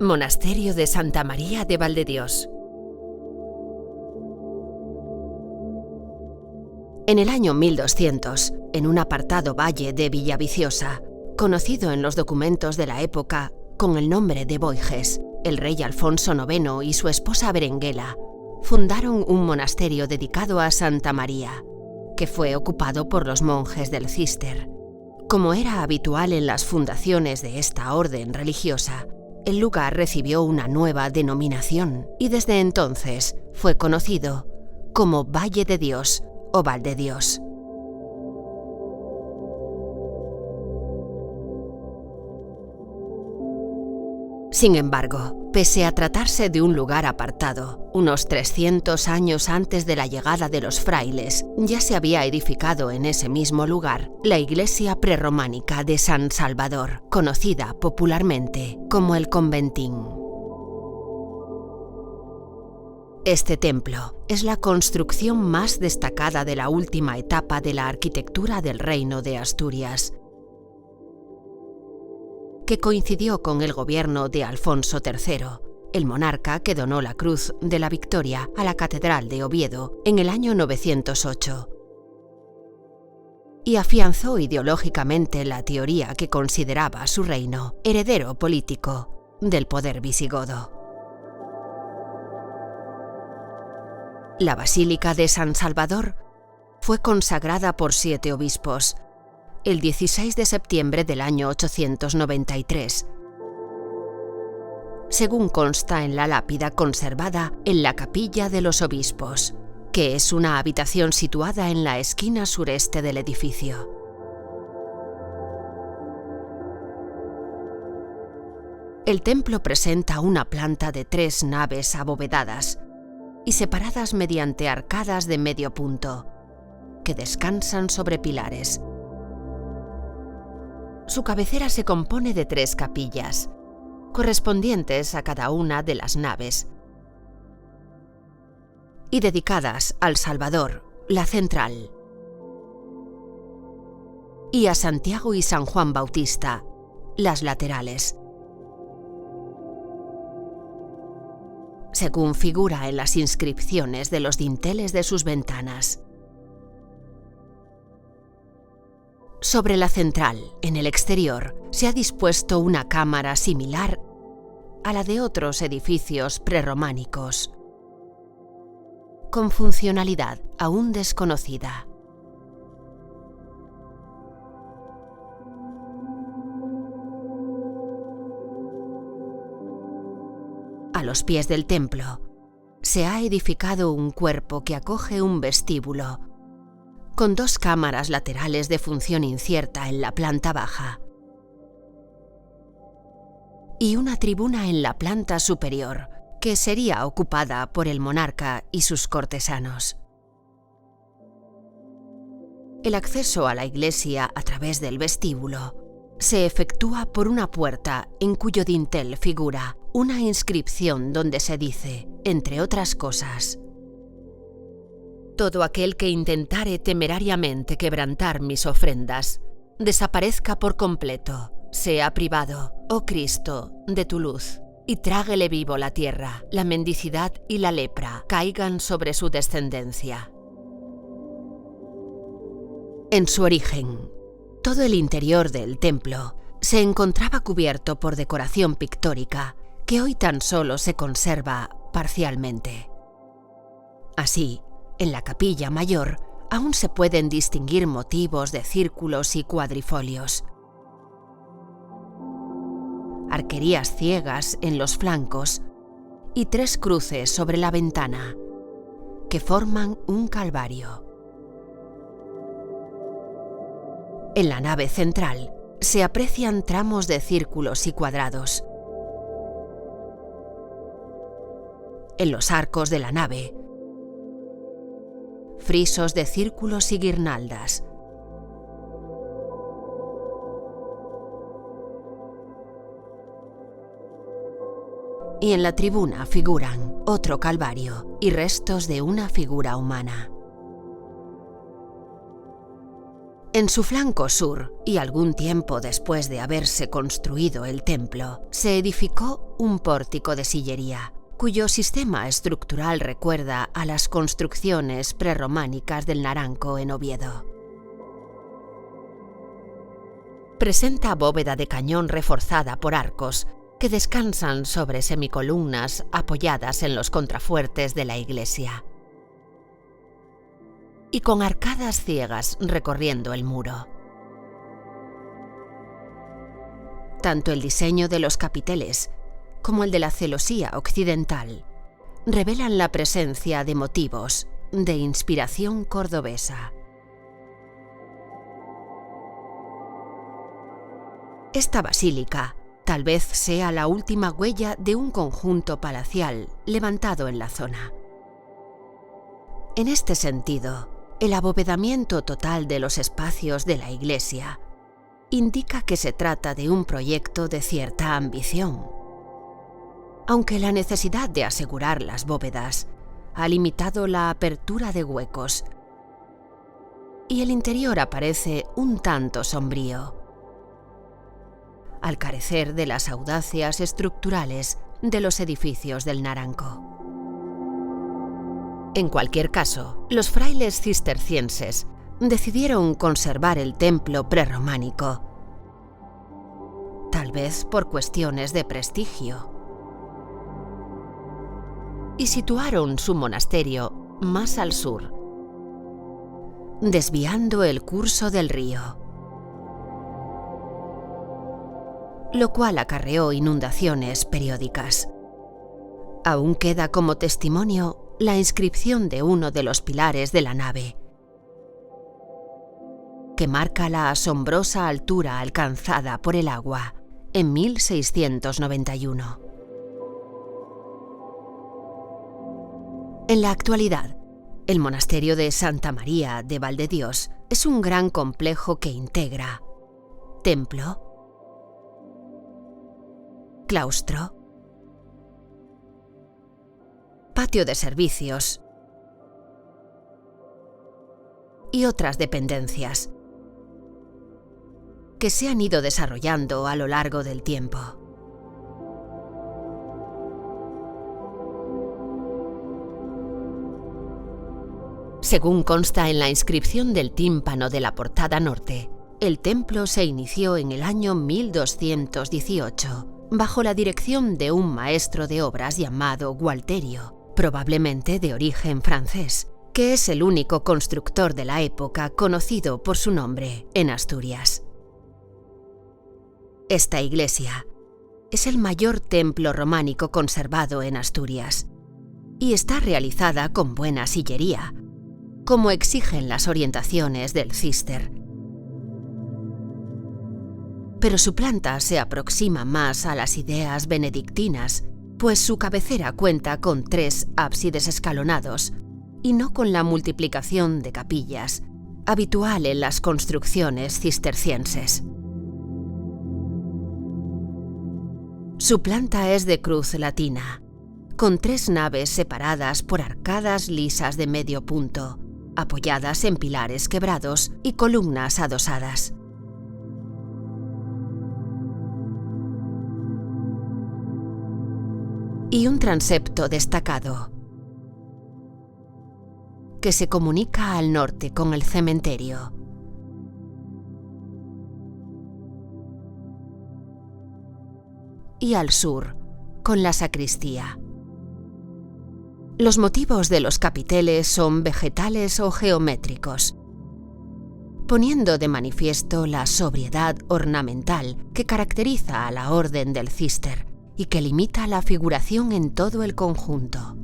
Monasterio de Santa María de Valdedios. En el año 1200, en un apartado valle de Villaviciosa, conocido en los documentos de la época con el nombre de Boiges, el rey Alfonso IX y su esposa Berenguela fundaron un monasterio dedicado a Santa María, que fue ocupado por los monjes del Císter. Como era habitual en las fundaciones de esta orden religiosa, el lugar recibió una nueva denominación y desde entonces fue conocido como Valle de Dios o Val de Dios. Sin embargo, pese a tratarse de un lugar apartado, unos 300 años antes de la llegada de los frailes, ya se había edificado en ese mismo lugar la iglesia prerrománica de San Salvador, conocida popularmente como el Conventín. Este templo es la construcción más destacada de la última etapa de la arquitectura del Reino de Asturias, que coincidió con el gobierno de Alfonso III, el monarca que donó la Cruz de la Victoria a la Catedral de Oviedo en el año 908, y afianzó ideológicamente la teoría que consideraba su reino heredero político del poder visigodo. La Basílica de San Salvador fue consagrada por 7 obispos, el 16 de septiembre del año 893, según consta en la lápida conservada en la Capilla de los Obispos, que es una habitación situada en la esquina sureste del edificio. El templo presenta una planta de 3 naves abovedadas y separadas mediante arcadas de medio punto, que descansan sobre pilares. Su cabecera se compone de 3 capillas, correspondientes a cada una de las naves, y dedicadas al Salvador, la central, y a Santiago y San Juan Bautista, las laterales. Según figura en las inscripciones de los dinteles de sus ventanas. Sobre la central, en el exterior, se ha dispuesto una cámara similar a la de otros edificios prerrománicos, con funcionalidad aún desconocida. A los pies del templo, se ha edificado un cuerpo que acoge un vestíbulo, con 2 cámaras laterales de función incierta en la planta baja y una tribuna en la planta superior, que sería ocupada por el monarca y sus cortesanos. El acceso a la iglesia a través del vestíbulo se efectúa por una puerta en cuyo dintel figura una inscripción donde se dice, entre otras cosas: todo aquel que intentare temerariamente quebrantar mis ofrendas, desaparezca por completo, sea privado, oh Cristo, de tu luz, y tráguele vivo la tierra, la mendicidad y la lepra caigan sobre su descendencia. En su origen, todo el interior del templo se encontraba cubierto por decoración pictórica que hoy tan solo se conserva parcialmente. Así, en la capilla mayor aún se pueden distinguir motivos de círculos y cuadrifolios, arquerías ciegas en los flancos y 3 cruces sobre la ventana, que forman un calvario. En la nave central se aprecian tramos de círculos y cuadrados. En los arcos de la nave, frisos de círculos y guirnaldas. Y en la tribuna figuran otro calvario y restos de una figura humana. En su flanco sur, y algún tiempo después de haberse construido el templo, se edificó un pórtico de sillería, cuyo sistema estructural recuerda a las construcciones prerrománicas del Naranco en Oviedo. Presenta bóveda de cañón reforzada por arcos que descansan sobre semicolumnas apoyadas en los contrafuertes de la iglesia, y con arcadas ciegas recorriendo el muro. Tanto el diseño de los capiteles como el de la celosía occidental revelan la presencia de motivos de inspiración cordobesa. Esta basílica tal vez sea la última huella de un conjunto palacial levantado en la zona. En este sentido, el abovedamiento total de los espacios de la iglesia indica que se trata de un proyecto de cierta ambición, aunque la necesidad de asegurar las bóvedas ha limitado la apertura de huecos y el interior aparece un tanto sombrío, al carecer de las audacias estructurales de los edificios del Naranco. En cualquier caso, los frailes cistercienses decidieron conservar el templo prerrománico, tal vez por cuestiones de prestigio, y situaron su monasterio más al sur, desviando el curso del río, lo cual acarreó inundaciones periódicas. Aún queda como testimonio la inscripción de uno de los pilares de la nave, que marca la asombrosa altura alcanzada por el agua en 1691. En la actualidad, el monasterio de Santa María de Valdedios es un gran complejo que integra templo, claustro, patio de servicios y otras dependencias que se han ido desarrollando a lo largo del tiempo. Según consta en la inscripción del tímpano de la portada norte, el templo se inició en el año 1218, bajo la dirección de un maestro de obras llamado Gualterio, probablemente de origen francés, que es el único constructor de la época conocido por su nombre en Asturias. Esta iglesia es el mayor templo románico conservado en Asturias y está realizada con buena sillería, como exigen las orientaciones del Cister. Pero su planta se aproxima más a las ideas benedictinas, pues su cabecera cuenta con 3 ábsides escalonados y no con la multiplicación de capillas, habitual en las construcciones cistercienses. Su planta es de cruz latina, con 3 naves separadas por arcadas lisas de medio punto, apoyadas en pilares quebrados y columnas adosadas. Y un transepto destacado, que se comunica al norte con el cementerio. Y al sur con la sacristía. Los motivos de los capiteles son vegetales o geométricos, poniendo de manifiesto la sobriedad ornamental que caracteriza a la Orden del Cister y que limita la figuración en todo el conjunto.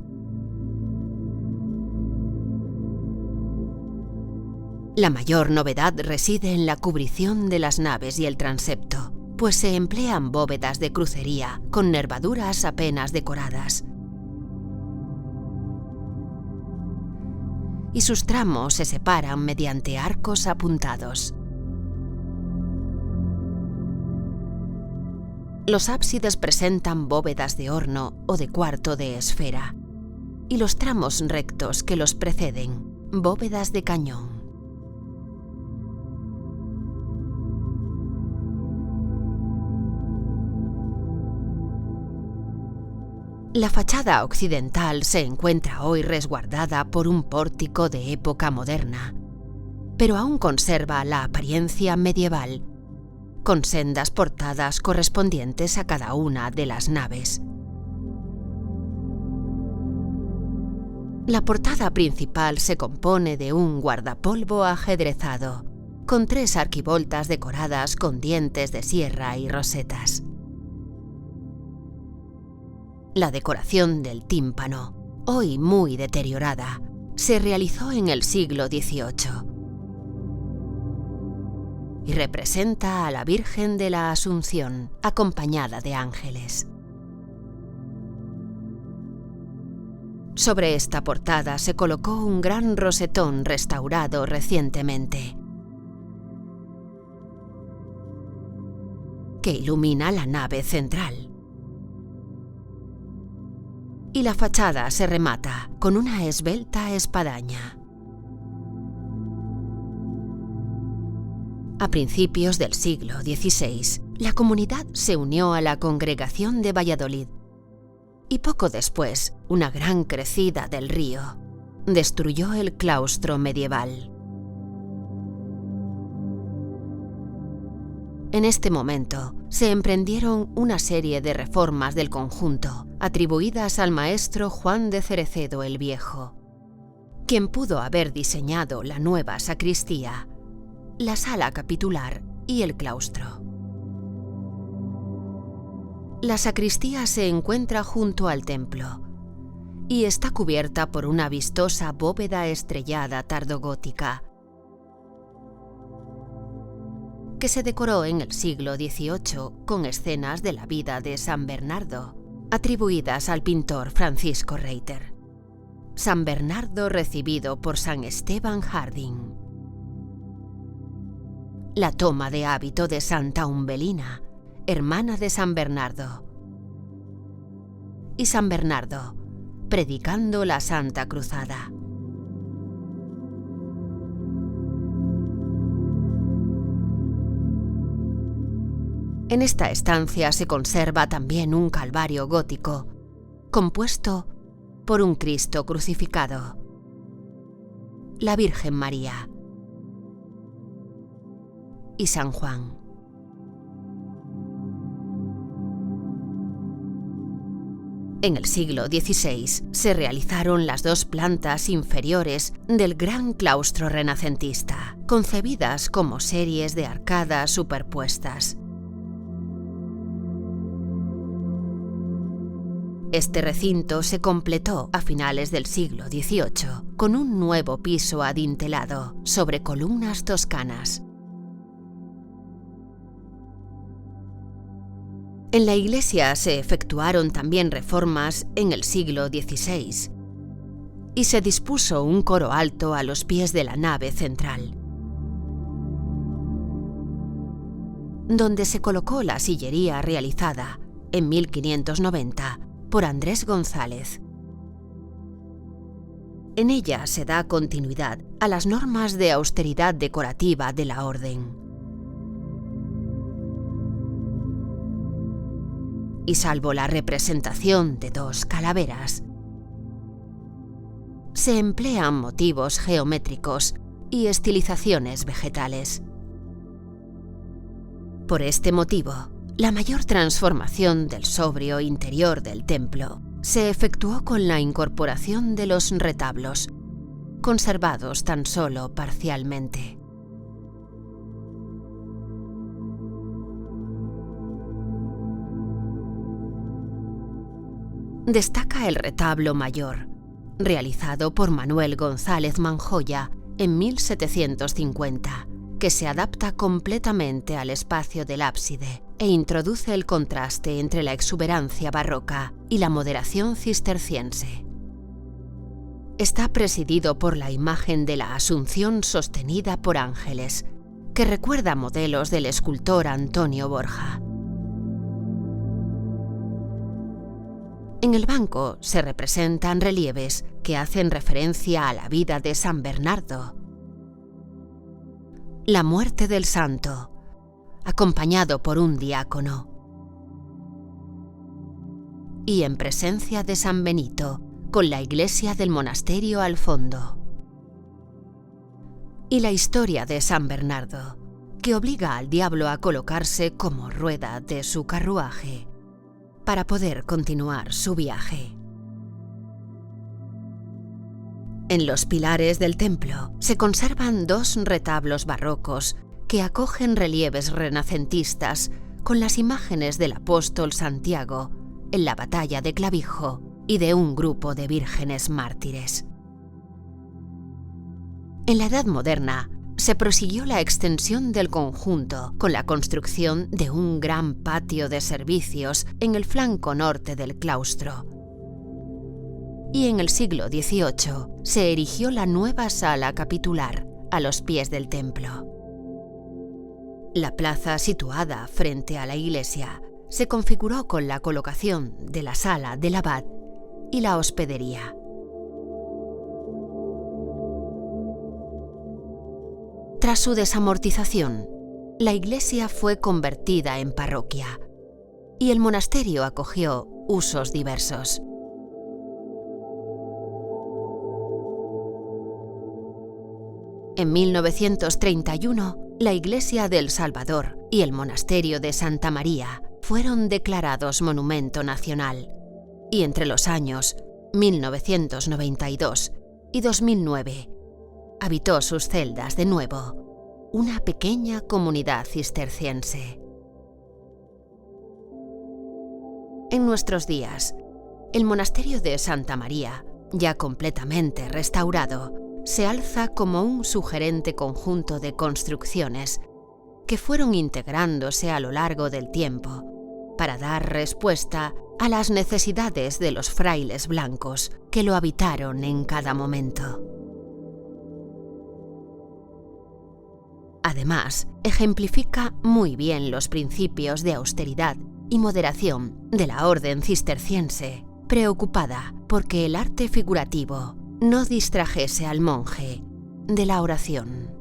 La mayor novedad reside en la cubrición de las naves y el transepto, pues se emplean bóvedas de crucería con nervaduras apenas decoradas, y sus tramos se separan mediante arcos apuntados. Los ábsides presentan bóvedas de horno o de cuarto de esfera, y los tramos rectos que los preceden, bóvedas de cañón. La fachada occidental se encuentra hoy resguardada por un pórtico de época moderna, pero aún conserva la apariencia medieval, con sendas portadas correspondientes a cada una de las naves. La portada principal se compone de un guardapolvo ajedrezado, con 3 arquivoltas decoradas con dientes de sierra y rosetas. La decoración del tímpano, hoy muy deteriorada, se realizó en el siglo XVIII y representa a la Virgen de la Asunción, acompañada de ángeles. Sobre esta portada se colocó un gran rosetón restaurado recientemente, que ilumina la nave central. Y la fachada se remata con una esbelta espadaña. A principios del siglo XVI, la comunidad se unió a la Congregación de Valladolid y poco después, una gran crecida del río destruyó el claustro medieval. En este momento, se emprendieron una serie de reformas del conjunto, atribuidas al maestro Juan de Cerecedo el Viejo, quien pudo haber diseñado la nueva sacristía, la sala capitular y el claustro. La sacristía se encuentra junto al templo y está cubierta por una vistosa bóveda estrellada tardogótica, que se decoró en el siglo XVIII con escenas de la vida de San Bernardo, atribuidas al pintor Francisco Reiter. San Bernardo recibido por San Esteban Harding. La toma de hábito de Santa Umbelina, hermana de San Bernardo. Y San Bernardo, predicando la Santa Cruzada. En esta estancia se conserva también un calvario gótico, compuesto por un Cristo crucificado, la Virgen María y San Juan. En el siglo XVI se realizaron las 2 plantas inferiores del gran claustro renacentista, concebidas como series de arcadas superpuestas. Este recinto se completó a finales del siglo XVIII con un nuevo piso adintelado sobre columnas toscanas. En la iglesia se efectuaron también reformas en el siglo XVI y se dispuso un coro alto a los pies de la nave central, donde se colocó la sillería realizada en 1590 por Andrés González. En ella se da continuidad a las normas de austeridad decorativa de la orden. Y salvo la representación de 2 calaveras, se emplean motivos geométricos y estilizaciones vegetales. Por este motivo, la mayor transformación del sobrio interior del templo se efectuó con la incorporación de los retablos, conservados tan solo parcialmente. Destaca el retablo mayor, realizado por Manuel González Manjoya en 1750, que se adapta completamente al espacio del ábside e introduce el contraste entre la exuberancia barroca y la moderación cisterciense. Está presidido por la imagen de la Asunción sostenida por ángeles, que recuerda modelos del escultor Antonio Borja. En el banco se representan relieves que hacen referencia a la vida de San Bernardo, la muerte del santo, acompañado por un diácono, y en presencia de San Benito, con la iglesia del monasterio al fondo. Y la historia de San Bernardo, que obliga al diablo a colocarse como rueda de su carruaje para poder continuar su viaje. En los pilares del templo se conservan 2 retablos barrocos que acogen relieves renacentistas con las imágenes del apóstol Santiago en la batalla de Clavijo y de un grupo de vírgenes mártires. En la Edad Moderna se prosiguió la extensión del conjunto con la construcción de un gran patio de servicios en el flanco norte del claustro. Y en el siglo XVIII se erigió la nueva sala capitular a los pies del templo. La plaza situada frente a la iglesia se configuró con la colocación de la sala del abad y la hospedería. Tras su desamortización, la iglesia fue convertida en parroquia y el monasterio acogió usos diversos. En 1931, la iglesia del Salvador y el monasterio de Santa María fueron declarados Monumento Nacional, y entre los años 1992 y 2009 habitó sus celdas de nuevo una pequeña comunidad cisterciense. En nuestros días, el monasterio de Santa María, ya completamente restaurado, se alza como un sugerente conjunto de construcciones que fueron integrándose a lo largo del tiempo para dar respuesta a las necesidades de los frailes blancos que lo habitaron en cada momento. Además, ejemplifica muy bien los principios de austeridad y moderación de la orden cisterciense, preocupada porque el arte figurativo no distrajese al monje de la oración.